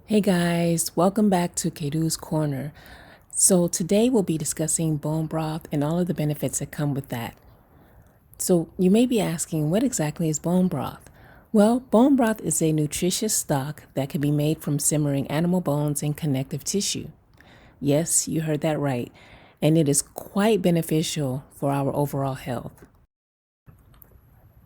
Hey guys, welcome back to Kedu's Corner. So today we'll be discussing bone broth and all of the benefits that come with that. So you may be asking, what exactly is bone broth? Well, bone broth is a nutritious stock that can be made from simmering animal bones and connective tissue. Yes, you heard that right, and it is quite beneficial for our overall health.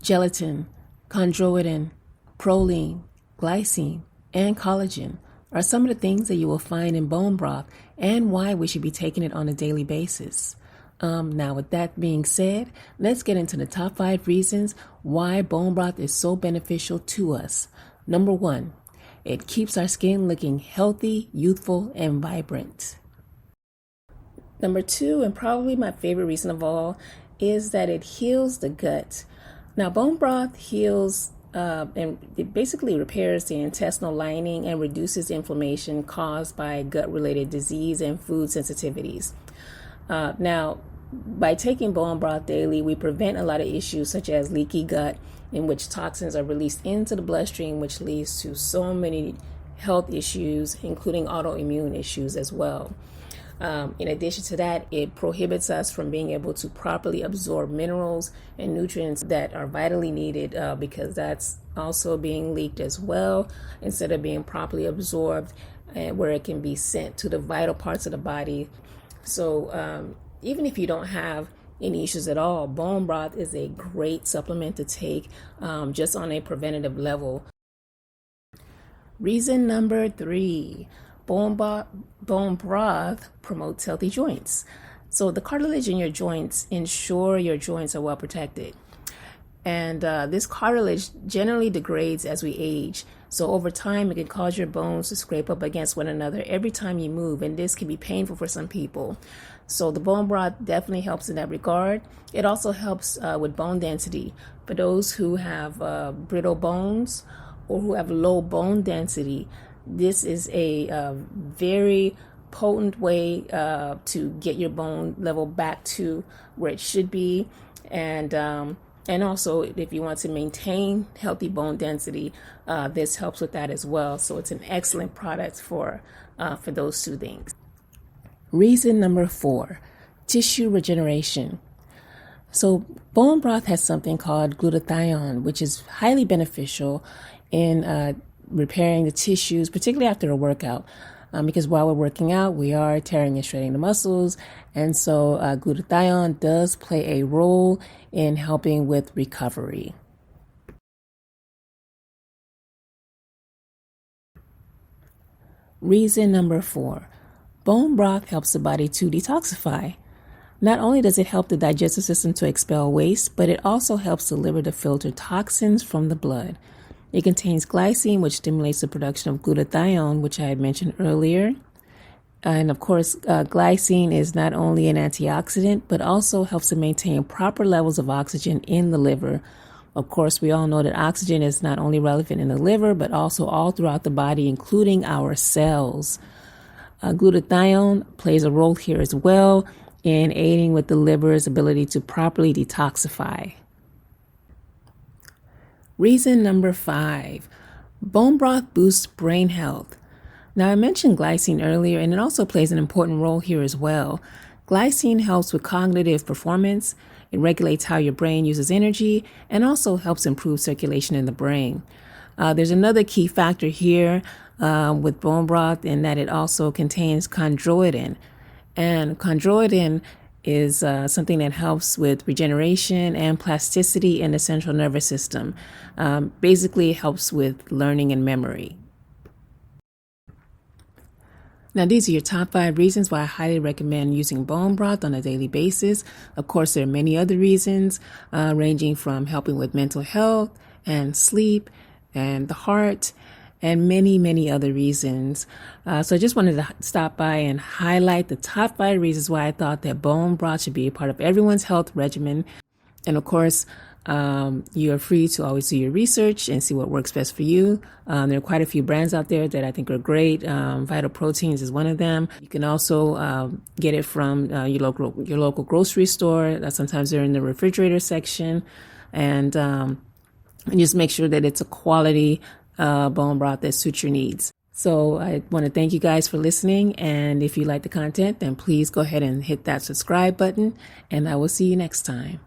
Gelatin, chondroitin, proline, glycine, and collagen are some of the things that you will find in bone broth and why we should be taking it on a daily basis. Now, with that being said, let's get into the top 5 reasons why bone broth is so beneficial to us. Number 1, it keeps our skin looking healthy, youthful, and vibrant. Number 2, and probably my favorite reason of all, is that it heals the gut. Now, bone broth heals and it basically repairs the intestinal lining and reduces inflammation caused by gut-related disease and food sensitivities. Now, by taking bone broth daily, we prevent a lot of issues such as leaky gut, in which toxins are released into the bloodstream, which leads to so many health issues, including autoimmune issues as well. In addition to that, it prohibits us from being able to properly absorb minerals and nutrients that are vitally needed because that's also being leaked as well instead of being properly absorbed, where it can be sent to the vital parts of the body. So even if you don't have any issues at all, bone broth is a great supplement to take just on a preventative level. Reason number 3. Bone broth promotes healthy joints. So the cartilage in your joints ensure your joints are well protected. And this cartilage generally degrades as we age. So over time, it can cause your bones to scrape up against one another every time you move. And this can be painful for some people. So the bone broth definitely helps in that regard. It also helps with bone density. For those who have brittle bones or who have low bone density, this is a very potent way to get your bone level back to where it should be, and also if you want to maintain healthy bone density, this helps with that as well. So it's an excellent product for those two things. Reason number 4, tissue regeneration. So bone broth has something called glutathione, which is highly beneficial in repairing the tissues, particularly after a workout, because while we're working out, we are tearing and shredding the muscles. And so glutathione does play a role in helping with recovery. Reason number 4, bone broth helps the body to detoxify. Not only does it help the digestive system to expel waste, but it also helps the liver to filter toxins from the blood. It contains glycine, which stimulates the production of glutathione, which I had mentioned earlier. And of course, glycine is not only an antioxidant, but also helps to maintain proper levels of oxygen in the liver. Of course, we all know that oxygen is not only relevant in the liver, but also all throughout the body, including our cells. Glutathione plays a role here as well in aiding with the liver's ability to properly detoxify. Reason number 5, bone broth boosts brain health. Now, I mentioned glycine earlier, and it also plays an important role here as well. Glycine helps with cognitive performance. It regulates how your brain uses energy and also helps improve circulation in the brain. There's another key factor here with bone broth in that it also contains chondroitin. And chondroitin is something that helps with regeneration and plasticity in the central nervous system. Basically, it helps with learning and memory. Now, these are your top 5 reasons why I highly recommend using bone broth on a daily basis. Of course, there are many other reasons, ranging from helping with mental health and sleep and the heart, and many, many other reasons. So I just wanted to stop by and highlight the top 5 reasons why I thought that bone broth should be a part of everyone's health regimen. And of course, you are free to always do your research and see what works best for you. There are quite a few brands out there that I think are great. Vital Proteins is one of them. You can also get it from your local grocery store. Sometimes they're in the refrigerator section. And just make sure that it's a quality bone broth that suits your needs. So I want to thank you guys for listening. And if you like the content, then please go ahead and hit that subscribe button. And I will see you next time.